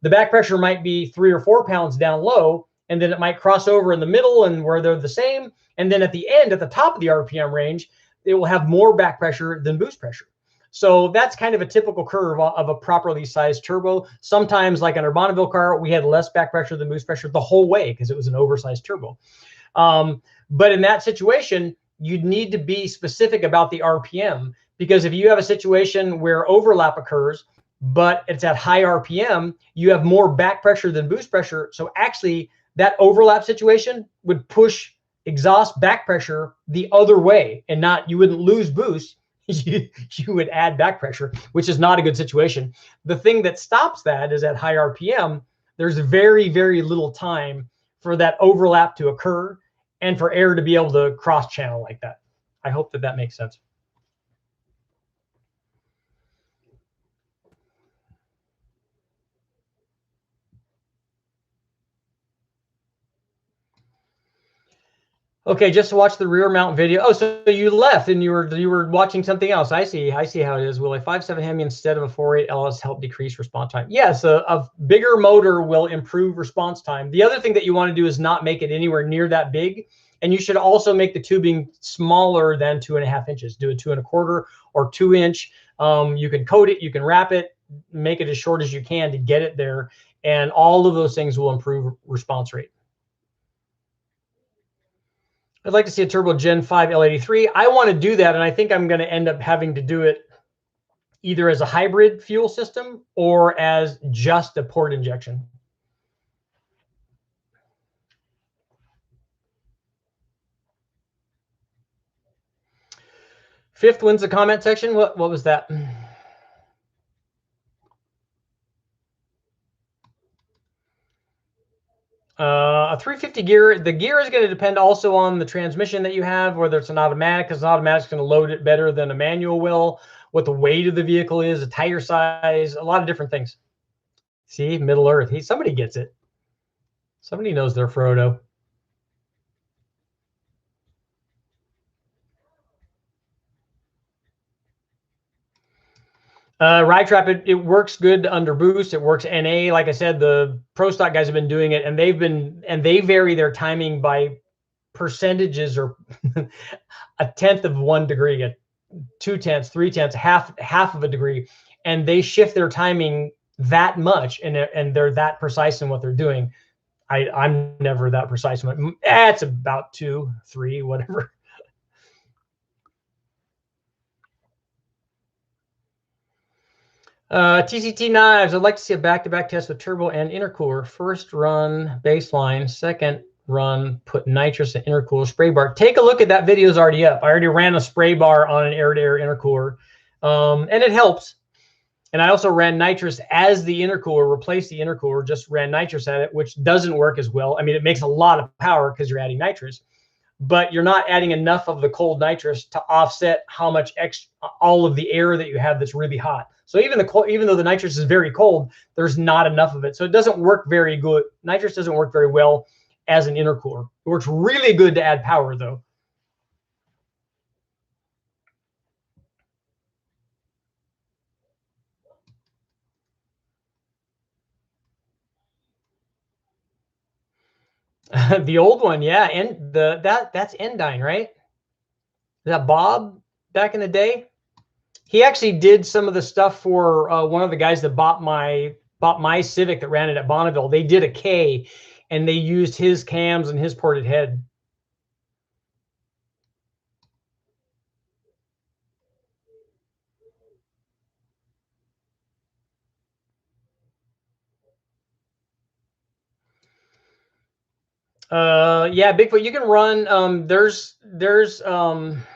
the back pressure might be 3 or 4 pounds down low, and then it might cross over in the middle and where they're the same. And then at the end, at the top of the RPM range, it will have more back pressure than boost pressure. So that's kind of a typical curve of a properly sized turbo. Sometimes, like in our Bonneville car, we had less back pressure than boost pressure the whole way because it was an oversized turbo. But in that situation, you'd need to be specific about the RPM, because if you have a situation where overlap occurs, but it's at high RPM, you have more back pressure than boost pressure. So actually that overlap situation would push exhaust back pressure the other way, and you wouldn't lose boost. You would add back pressure, which is not a good situation. The thing that stops that is at high RPM, there's very, very little time for that overlap to occur and for air to be able to cross channel like that. I hope that makes sense. Okay, just to watch the rear mount video. Oh, so you left and you were watching something else. I see how it is. Will a 5.7 Hemi instead of a 4.8 LS help decrease response time? Yes, a bigger motor will improve response time. The other thing that you want to do is not make it anywhere near that big. And you should also make the tubing smaller than 2.5 inches. Do a 2.25 or 2-inch. You can coat it, you can wrap it, make it as short as you can to get it there. And all of those things will improve response rate. I'd like to see a turbo Gen 5 L83. I want to do that, and I think I'm going to end up having to do it either as a hybrid fuel system or as just a port injection. Fifth wins the comment section. What was that? A 350 gear, the gear is going to depend also on the transmission that you have, whether it's an automatic, because an automatic is going to load it better than a manual will, what the weight of the vehicle is, the tire size, a lot of different things. See, Middle Earth. Somebody gets it. Somebody knows their Frodo. Ride Trap, it works good under boost. It works NA. Like I said, the Pro Stock guys have been doing it, and they vary their timing by percentages or a tenth of 1 degree, a 2/10, 3/10, half of a degree, and they shift their timing that much, and they're that precise in what they're doing. I'm never that precise. It's about 2, 3, whatever. TCT Knives, I'd like to see a back-to-back test with turbo and intercooler. First run baseline, second run put nitrous and intercooler spray bar. Take a look at that video, is already up. I already ran a spray bar on an air-to-air intercooler, and it helps. And I also ran nitrous as the intercooler, replaced the intercooler, just ran nitrous at it, which doesn't work as well. I mean, it makes a lot of power because you're adding nitrous, but you're not adding enough of the cold nitrous to offset how much all of the air that you have that's really hot. So even though the nitrous is very cold, there's not enough of it. So it doesn't work very good. Nitrous doesn't work very well as an intercooler. It works really good to add power, though. The old one, yeah, and that's Endyne, right? Is that Bob back in the day? He actually did some of the stuff for one of the guys that bought my Civic that ran it at Bonneville. They did a K, and they used his cams and his ported head. Yeah, Bigfoot, you can run, there's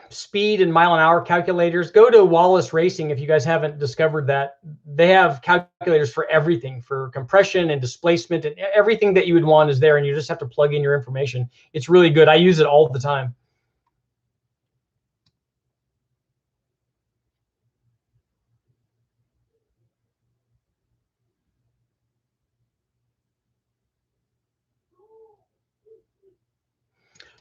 speed and mile an hour calculators. Go to Wallace Racing if you guys haven't discovered that. They have calculators for everything, for compression and displacement, and everything that you would want is there, and you just have to plug in your information. It's really good. I use it all the time.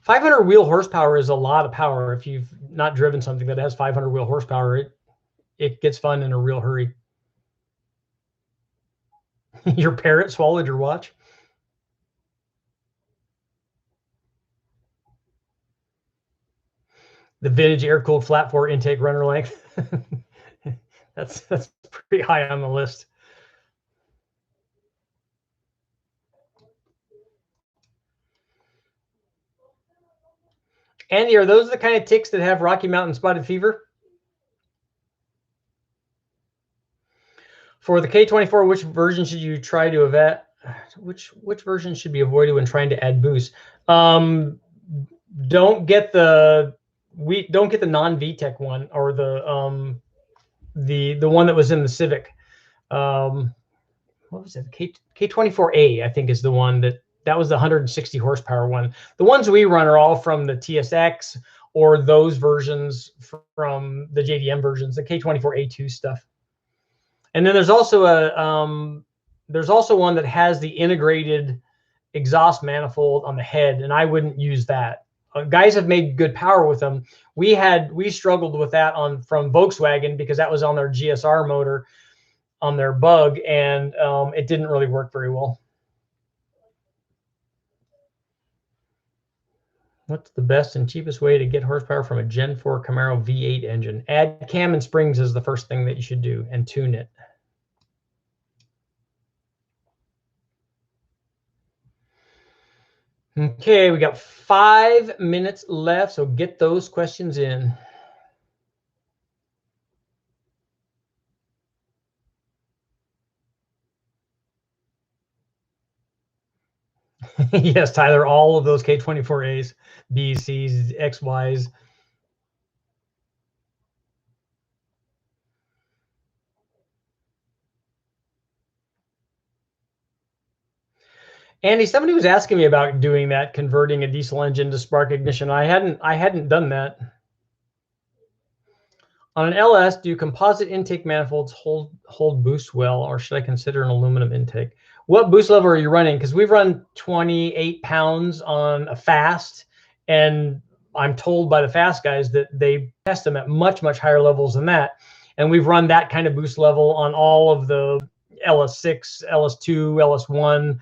.500 wheel horsepower is a lot of power. If you've not driven something that has 500 wheel horsepower, it gets fun in a real hurry. Your parrot swallowed your watch? The vintage air-cooled flat four intake runner length. that's pretty high on the list. Andy, are those the kind of ticks that have Rocky Mountain spotted fever? For the K24, which version should you try to vet? Which version should be avoided when trying to add boost? Don't get the non-VTEC one, or the one that was in the Civic. What was it? K24A, I think, is the one that was the 160 horsepower one. The ones we run are all from the TSX or those versions from the JDM versions, the K24A2 stuff. And then there's also one that has the integrated exhaust manifold on the head, and I wouldn't use that. guys have made good power with them. We struggled with that from Volkswagen because that was on their GSR motor on their Bug, and it didn't really work very well. What's the best and cheapest way to get horsepower from a Gen 4 Camaro V8 engine? Add cam and springs is the first thing that you should do, and tune it. Okay, we got 5 minutes left, so get those questions in. Yes, Tyler, all of those K24As, B's, C's, X, Y's. Andy, somebody was asking me about doing that, converting a diesel engine to spark ignition. I hadn't done that. On an LS, do composite intake manifolds hold boost well, or should I consider an aluminum intake? What boost level are you running? Because we've run 28 pounds on a fast, and I'm told by the fast guys that they test them at much, much higher levels than that. And we've run that kind of boost level on all of the LS6, LS2, LS1,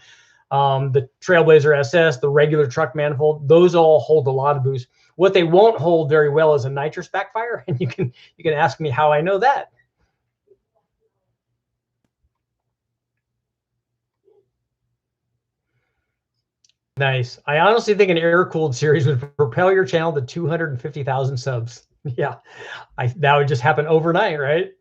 the Trailblazer SS, the regular truck manifold. Those all hold a lot of boost. What they won't hold very well is a nitrous backfire, and you can ask me how I know that. Nice. I honestly think an air-cooled series would propel your channel to 250,000 subs. Yeah, that would just happen overnight, right?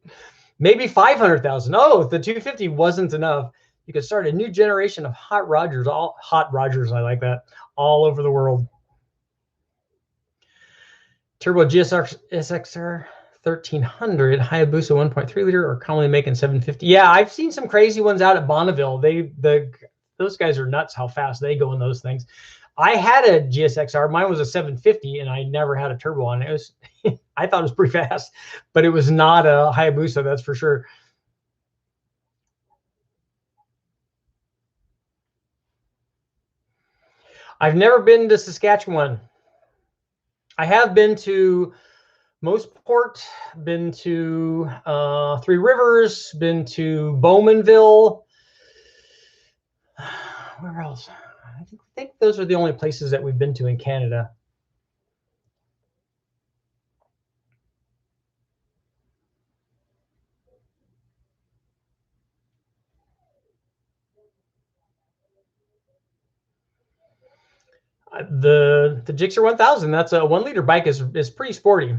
Maybe 500,000. Oh, if the 250 wasn't enough, you could start a new generation of hot Rogers. All hot Rogers, I like that, all over the world. Turbo GSR SXR 1300 Hayabusa 1.3 liter are commonly making 750. Yeah, I've seen some crazy ones out at Bonneville. Those guys are nuts how fast they go in those things. I had a GSXR. Mine was a 750, and I never had a turbo on it. It was I thought it was pretty fast, but it was not a Hayabusa, that's for sure. I've never been to Saskatchewan. I have been to Moseport, been to Three Rivers, been to Bowmanville. Where else? I think those are the only places that we've been to in Canada. The Gixxer 1000, that's a 1 liter bike, is pretty sporty.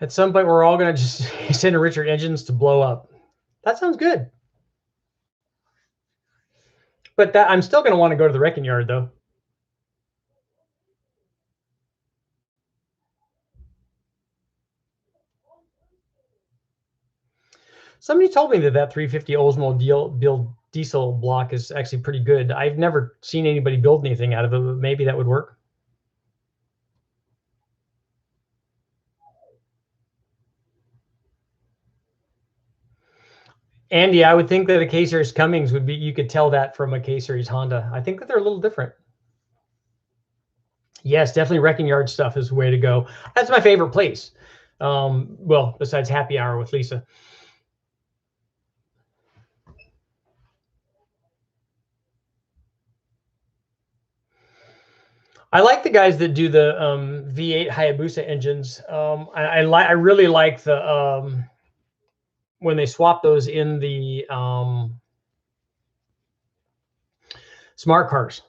At some point, we're all going to just send Richard engines to blow up. That sounds good. But I'm still going to want to go to the wrecking yard, though. Somebody told me that 350 Oldsmobile build diesel block is actually pretty good. I've never seen anybody build anything out of it, but maybe that would work. Andy, I would think that a K-Series Cummins would be, you could tell that from a K-Series Honda. I think that they're a little different. Yes, definitely wrecking yard stuff is the way to go. That's my favorite place. Well, besides happy hour with Lisa. I like the guys that do the V8 Hayabusa engines. I really like the when they swap those in the smart cars.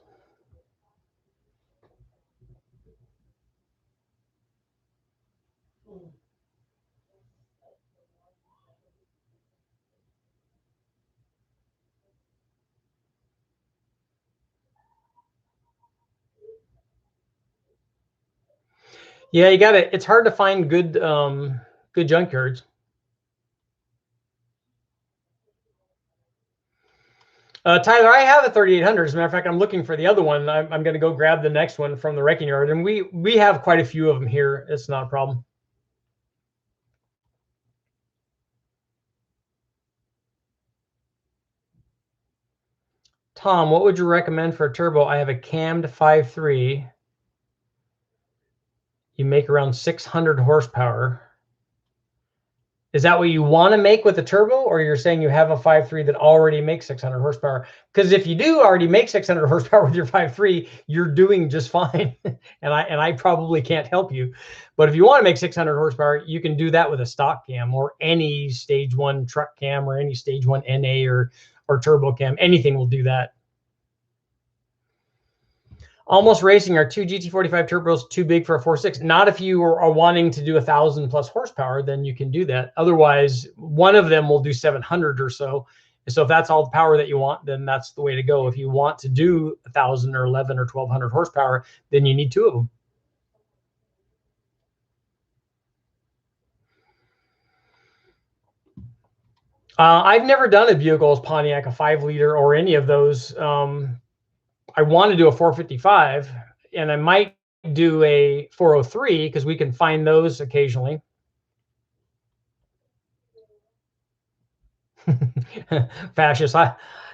Yeah, you got it. It's hard to find good good junkyards. Tyler, I have a 3800. As a matter of fact, I'm looking for the other one. I'm going to go grab the next one from the wrecking yard, and we have quite a few of them here. It's not a problem. Tom, what would you recommend for a turbo? I have a cammed 5.3. You make around 600 horsepower. Is that what you want to make with a turbo, or you're saying you have a 5.3 that already makes 600 horsepower? Because if you do already make 600 horsepower with your 5.3, you're doing just fine. and I probably can't help you. But if you want to make 600 horsepower, you can do that with a stock cam or any stage 1 truck cam or any stage 1 NA or turbo cam. Anything will do that. Almost Racing, are 2 GT45 turbos too big for a 4.6? Not if you are wanting to do 1,000 plus horsepower, then you can do that. Otherwise, one of them will do 700 or so. So if that's all the power that you want, then that's the way to go. If you want to do 1,000 or 11 or 1,200 horsepower, then you need 2 of them. I've never done a Bugel's Pontiac, a 5-liter, or any of those. I want to do a 455, and I might do a 403 because we can find those occasionally. Fascist.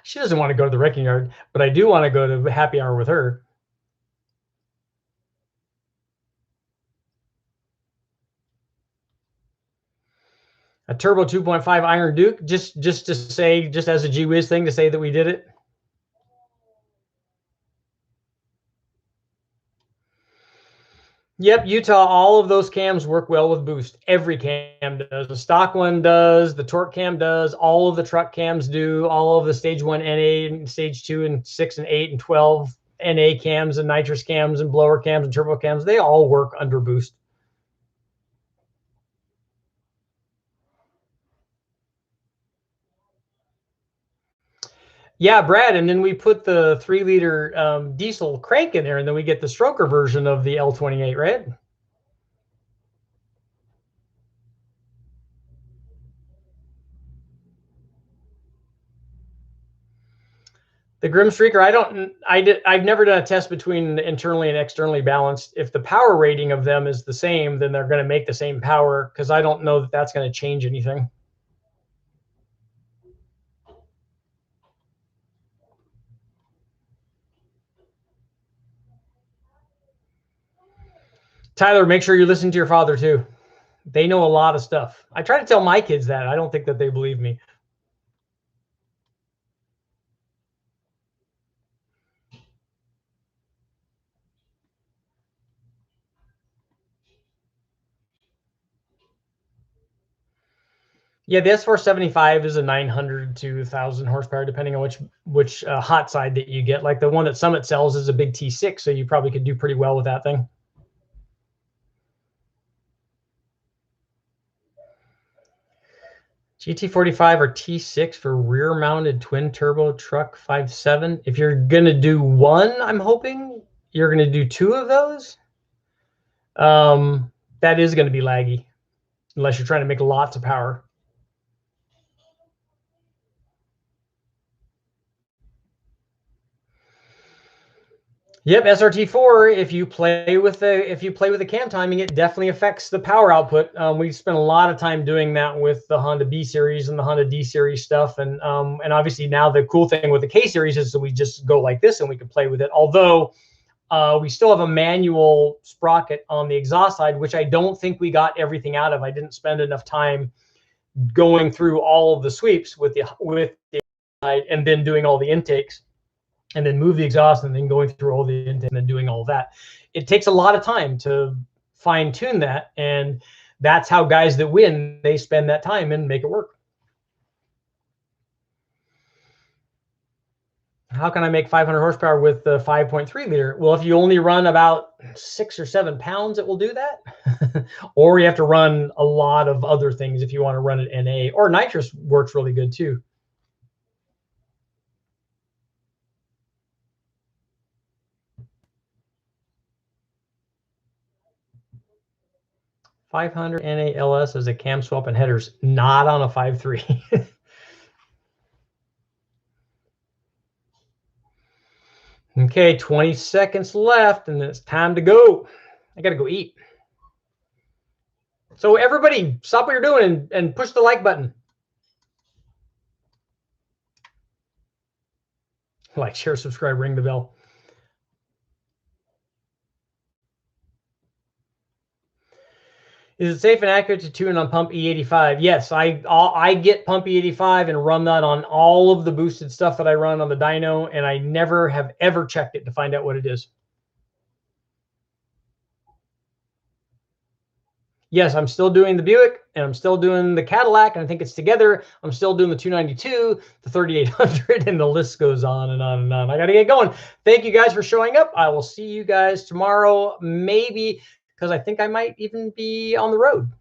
She doesn't want to go to the wrecking yard, but I do want to go to happy hour with her. A turbo 2.5 Iron Duke, just to say, just as a gee whiz thing to say that we did it. Yep, Utah, all of those cams work well with boost. Every cam does. The stock one does, the torque cam does, all of the truck cams do, all of the stage 1 NA and stage 2 and 6 and 8 and 12 NA cams and nitrous cams and blower cams and turbo cams, they all work under boost. Yeah, Brad, and then we put the 3-liter diesel crank in there, and then we get the stroker version of the L28, right? The Grim Streaker, I've never done a test between internally and externally balanced. If the power rating of them is the same, then they're going to make the same power, because I don't know that that's going to change anything. Tyler, make sure you listen to your father too. They know a lot of stuff. I try to tell my kids that. I don't think that they believe me. Yeah, the S475 is a 900 to 1,000 horsepower, depending on which hot side that you get. Like the one that Summit sells is a big T6, so you probably could do pretty well with that thing. GT45 or T6 for rear-mounted twin-turbo truck 5.7. If you're gonna do one, I'm hoping you're gonna do 2 of those. That is gonna be laggy, unless you're trying to make lots of power. Yep, SRT4. If you play with the cam timing, it definitely affects the power output. We spent a lot of time doing that with the Honda B series and the Honda D series stuff, and obviously now the cool thing with the K series is that we just go like this and we can play with it. Although we still have a manual sprocket on the exhaust side, which I don't think we got everything out of. I didn't spend enough time going through all of the sweeps with the side and then doing all the intakes, and then move the exhaust and then going through all the intake and then doing all that. It takes a lot of time to fine tune that. And that's how guys that win, they spend that time and make it work. How can I make 500 horsepower with the 5.3 liter? Well, if you only run about 6 or 7 pounds, it will do that. Or you have to run a lot of other things if you want to run it NA, or nitrous works really good too. 500 NALS as a cam swap and headers, not on a 5.3. Okay, 20 seconds left, and it's time to go. I got to go eat. So everybody, stop what you're doing and push the like button. Like, share, subscribe, ring the bell. Is it safe and accurate to tune on pump E85? Yes, I get pump E85 and run that on all of the boosted stuff that I run on the dyno, and I never have ever checked it to find out what it is. Yes, I'm still doing the Buick, and I'm still doing the Cadillac, and I think it's together. I'm still doing the 292, the 3800, and the list goes on and on and on. I got to get going. Thank you guys for showing up. I will see you guys tomorrow, maybe, because I think I might even be on the road.